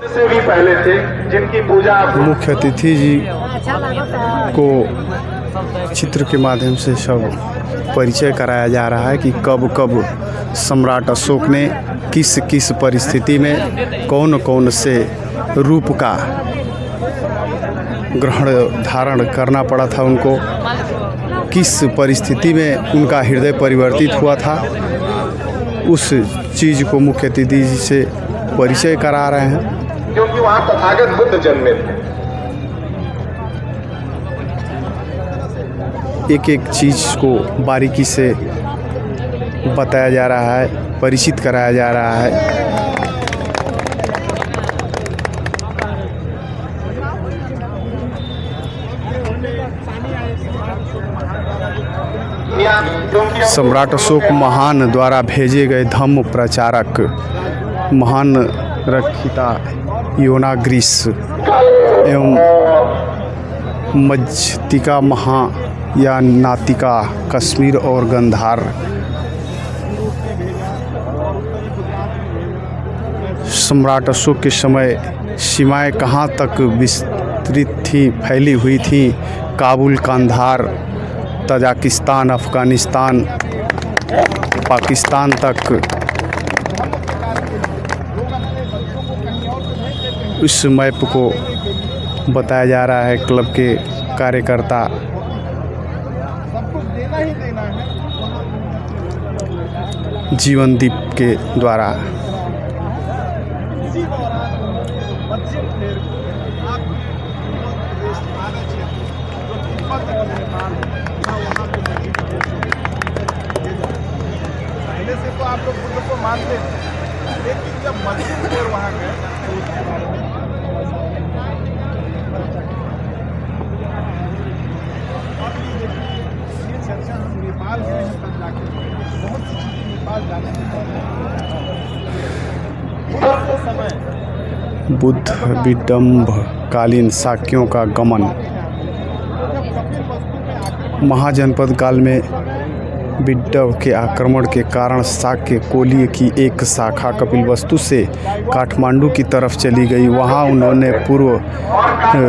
से भी पहले थे जिनकी पूजा मुख्य अतिथि जी को चित्र के माध्यम से सब परिचय कराया जा रहा है कि कब कब सम्राट अशोक ने किस किस परिस्थिति में कौन कौन से रूप का ग्रहण धारण करना पड़ा था उनको, किस परिस्थिति में उनका हृदय परिवर्तित हुआ था, उस चीज़ को मुख्य अतिथि जी से परिचय करा रहे हैं। क्योंकि वहाँ तथागत बुद्ध जन्मे थे। एक एक चीज़ को बारीकी से बताया जा रहा है, परिचित कराया जा रहा है। सम्राट अशोक महान द्वारा भेजे गए धम्म प्रचारक महान रक्षिता योनाग्रीस एवं मज्तिका महा या नातिका कश्मीर और गंधार सम्राट अशोक के समय सीमाएं कहाँ तक विस्तृत थी, फैली हुई थी। काबुल, कांधार, तजाकिस्तान, अफ़गानिस्तान, पाकिस्तान तक इस मैप को बताया जा रहा है क्लब के कार्यकर्ता। जीवनदीप के द्वारा पहले से तो आप लोग बुद्ध को मानते थे, लेकिन जब मस्जिद और वहाँ गए तो उसके बारे में ये चर्चा हम नेपाल गए हैं तब जाके बहुत सी चीज़ें नेपाल जाने के समय बुद्ध विडम्ब कालीन शाक्यों का गमन। महाजनपद काल में विडम्ब के आक्रमण के कारण शाक्य कोलीय की एक शाखा कपिलवस्तु से काठमांडू की तरफ चली गई। वहां उन्होंने पूर्व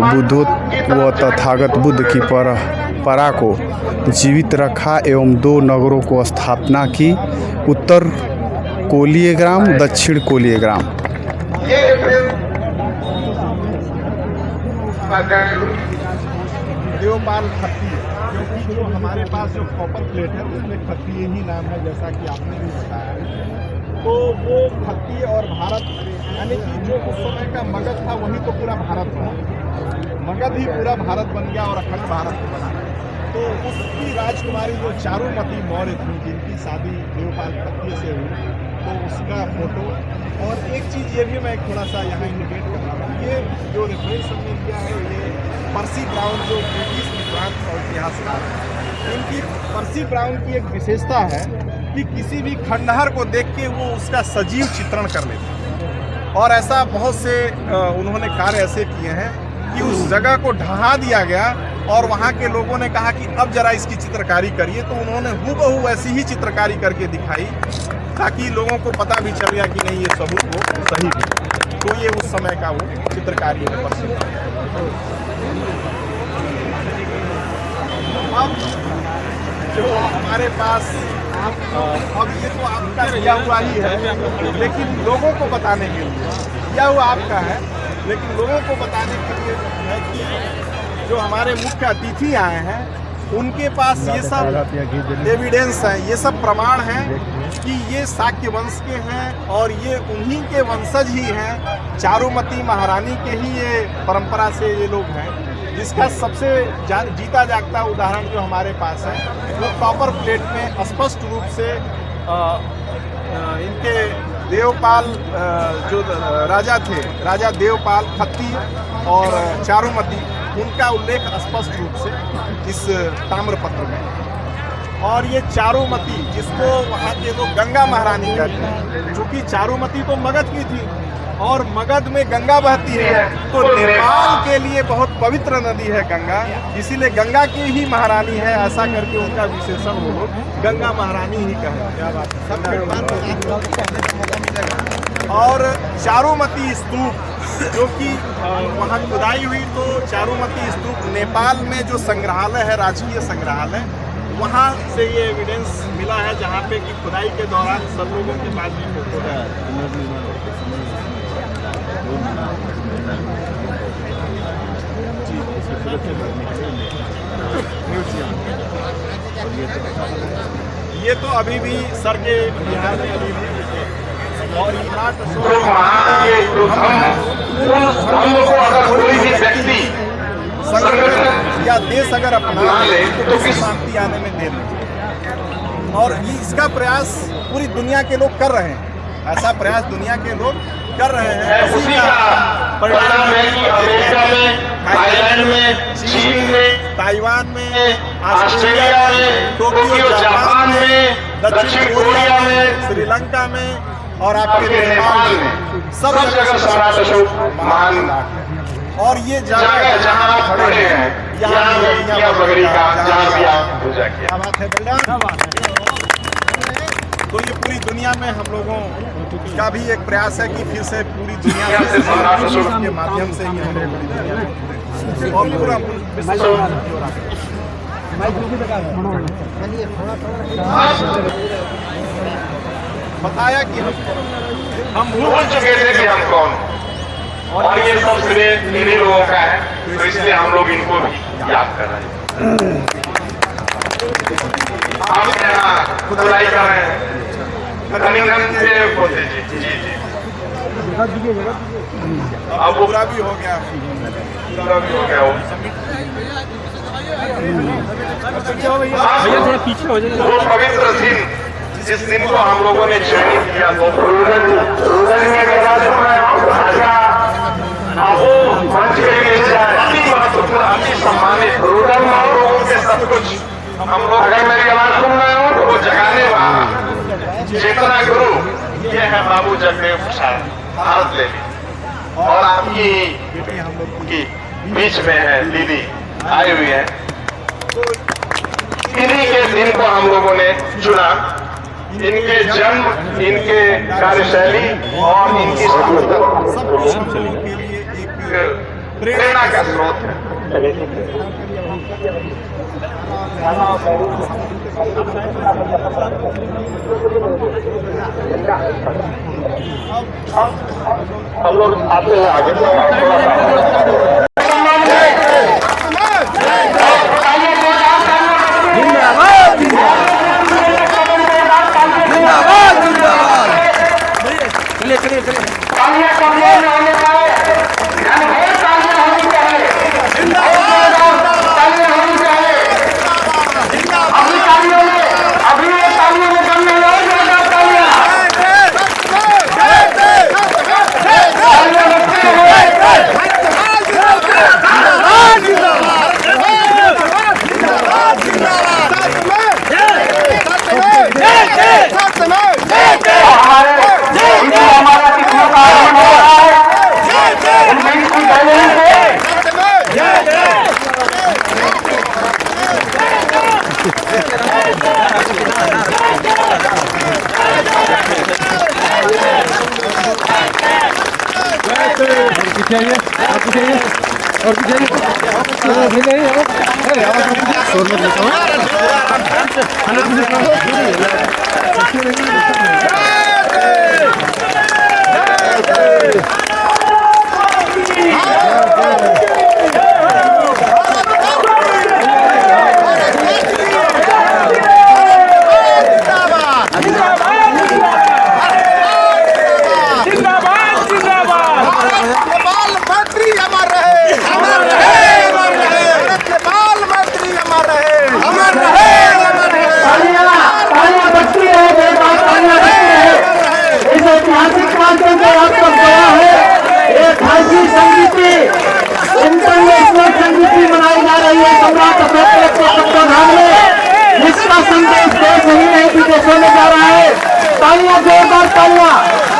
बुद्धोत्व व तथागत बुद्ध की परंपरा को जीवित रखा एवं दो नगरों को स्थापना की, उत्तर कोलियग्राम, दक्षिण कोलियग्राम। देवपाल खत्ती, क्योंकि जो हमारे पास जो कॉपर प्लेट है उसमें खत्ती ही नाम है, जैसा कि आपने भी बताया है। तो वो खत्ती और भारत, यानी कि जो उस समय का मगध था वही तो पूरा भारत था, मगध ही पूरा भारत बन गया और अखंड भारत बना। तो उसकी राजकुमारी जो चारुमती मौर्य थी, जिनकी शादी देवपाल खत्ती से हुई, तो उसका फोटो। और एक चीज़ ये भी मैं थोड़ा सा यहाँ इंडिकेट कर रहा हूँ, ये जो रेफरेंस हमने किया है ये पर्सी ब्राउन जो ब्रिटिश विद्वान और इतिहासकार हैं, इनकी पर्सी ब्राउन की एक विशेषता है कि किसी भी खंडहर को देख के वो उसका सजीव चित्रण कर लेते हैं। और ऐसा बहुत से उन्होंने कार्य ऐसे किए हैं कि उस जगह को ढहा दिया गया और वहाँ के लोगों ने कहा कि अब जरा इसकी चित्रकारी करिए, तो उन्होंने हूबहू ऐसी ही चित्रकारी करके दिखाई ताकि लोगों को पता भी चल गया कि नहीं ये सबूत वो सही भी। तो ये उस समय का वो चित्रकारी है पर्सी। अब जो हमारे पास अब ये तो आपका दिया हुआ ही है, लेकिन लोगों को बताने के लिए दिया हुआ आपका है, लेकिन लोगों को बताने के लिए है कि जो हमारे मुख्य अतिथि आए हैं उनके पास ये सब एविडेंस है, ये सब प्रमाण हैं कि ये शाक्य वंश के हैं और ये उन्हीं के वंशज ही हैं। चारुमती महारानी के ही ये परंपरा से ये लोग हैं, जिसका सबसे जीता जागता उदाहरण जो हमारे पास है वो कॉपर प्लेट में स्पष्ट रूप से इनके देवपाल जो राजा थे, राजा देवपाल खत्ती और चारुमती, उनका उल्लेख स्पष्ट रूप से इस ताम्रपत्र में। और ये चारुमती, जिसको वहाँ के लोग गंगा महारानी कहते हैं, चूँकि चारुमती तो मगध की थी और मगध में गंगा बहती है, तो नेपाल के लिए बहुत पवित्र नदी है गंगा, इसीलिए गंगा की ही महारानी है, ऐसा करके उनका विशेषण वो लोग गंगा महारानी ही कहें। क्या बात है। और चारुमती स्तूप जो कि वहाँ खुदाई हुई तो चारुमती स्तूप नेपाल में जो संग्रहालय है, राजकीय संग्रहालय, वहाँ से ये एविडेंस मिला है, जहाँ पे कि खुदाई के दौरान सब लोगों के पास भी फोटो है। ये तो अभी भी सर के बिहार में अभी भी और संगठन या देश अगर अपना ले तो शांति आने में देर नहीं। और ये इसका प्रयास पूरी दुनिया के लोग कर रहे हैं, ऐसा प्रयास दुनिया के लोग कर रहे हैं। उसी का परिणाम है कि अमेरिका में, थाईलैंड में, चीन में, ताइवान में, ऑस्ट्रेलिया में, टोक्यो जापान में, दक्षिण कोरिया में, श्रीलंका में और आपके नेपाल में सब जगह सम्राट अशोक महान। और ये जगह जहाँ आप खड़े हैं, यहाँ बगड़ी का जहाँ भी आप पूजा किया। क्या बात है बेटा। तो ये पूरी दुनिया में हम लोगों का भी एक प्रयास है कि फिर से पूरी दुनिया से सम्राट अशोक के माध्यम से ही हम लोग और पूरा बताया कि हम भूल चुके थे कि हम कौन, और ये सब श्रेय इन्हीं लोगों का है, तो इसलिए हम लोग इनको भी याद कर रहे हैं। हम यहाँ खुदाई कर रहे हैं, कनिंगम से बोलते जी। अब पूरा भी हो गया, वो थोड़ा पीछे हो जाएगा। वो पवित्र दिन, जिस दिन को हम लोगों ने चयनित किया, तो मंच के लिए अति महत्वपूर्ण, अति सम्मानित लोगों के सब कुछ हम लोग, अगर मेरी आवाज सुन रहे हो तो वो जगाने वाला चेतना गुरु ये है बाबू जगदेव प्रसाद भारत लेवी, और आपकी की बीच में है दीदी आई हुई है। इन्हीं के दिन को हम लोगों ने चुना, इनके जन्म, इनके कार्यशैली और इनकी सफलता सब कुछ हम लोगों के लिए एक प्रेरणा का स्रोत है। हम लोग आते हैं आगे।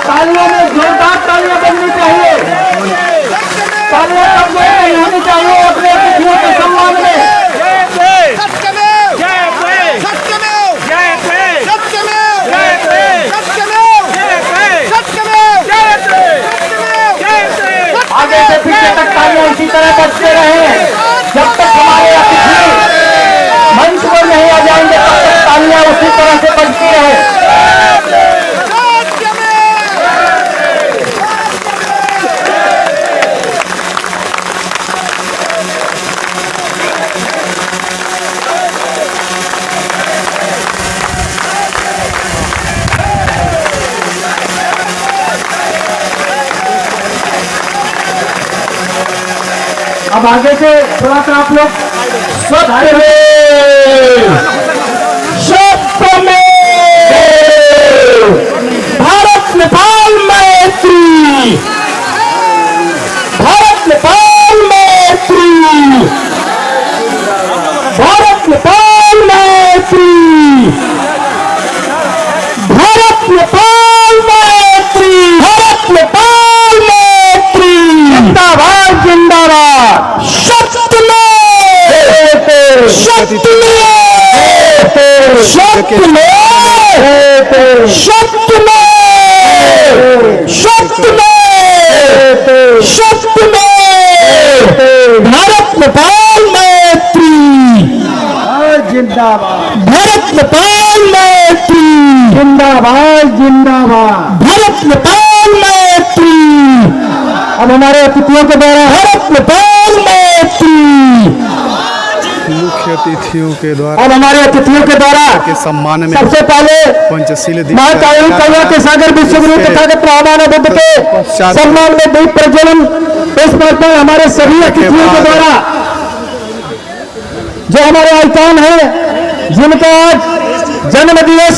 तालियों में जोरदार तालियां बननी चाहिए। तालियां कमजोर होनी चाहिए अपने अतिथियों के सम्मान में। आगे से पीछे तक तालियां इसी तरह बजते रहे जब तक हमारे अतिथि मंच पर नहीं आ जाएंगे, तब तक तालियां उसी तरह से बजती रहे। अब आगे से थोड़ा सा आप लोग सत्य में भारत नेपाल मैत्री, भारत नेपाल मैत्री, भारत नेपाल मैत्री, भारत नेपाल मैत्री, भारत नेपाल मैत्री, जिंदाबाद जिंदाबाद। सत्य में, सत्य में, सत्य में, सत्य में, सत्य में, सत्य में, भारत नेपाल मैत्री जिंदाबाद, भारत नेपाल मैत्री जिंदाबाद, जिंदाबाद, भारत नेपाल मैत्री। अब हमारे अतिथियों के द्वारा भारत नेपाल मैत्री, मुख्य अतिथियों के द्वारा, अब हमारे अतिथियों के द्वारा के सम्मान में सबसे पहले पंचशील महाकाली कन्या के सागर विश्वगुरु तथागत रामानंद बुद्ध के सम्मान में दीप प्रज्वलन इस पर हमारे सभी अतिथियों के द्वारा, जो हमारे आइकॉन है, जिनका आज जन्म दिवस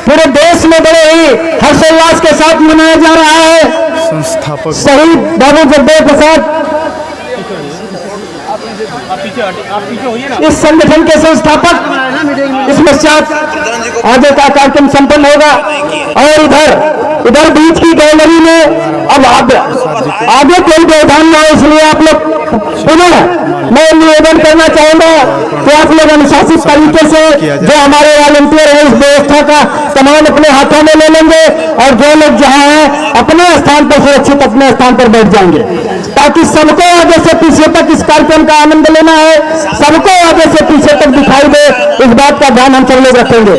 पूरे देश में बड़े ही हर्षोल्लास के साथ मनाया जा रहा है, संस्थापक शहीद बाबू जगदेव प्रसाद, इस संगठन के संस्थापक। इस पश्चात आगे का कार्यक्रम संपन्न होगा और इधर बीच की गैलरी में अब आगे कोई व्यवधान न हो, इसलिए आप लोग पुनः मैं निवेदन करना चाहूंगा कि आप लोग अनुशासित तरीके से जो हमारे वॉलंटियर है इस व्यवस्था का सामान अपने हाथों में ले लेंगे और जो लोग जहां हैं अपने स्थान पर सुरक्षित अपने स्थान पर बैठ जाएंगे, ताकि सबको आगे से पीछे तक इस कार्यक्रम का आनंद लेना है, सबको आगे से पीछे तक दिखाई दे, इस बात का ध्यान हम सब लोग रखेंगे।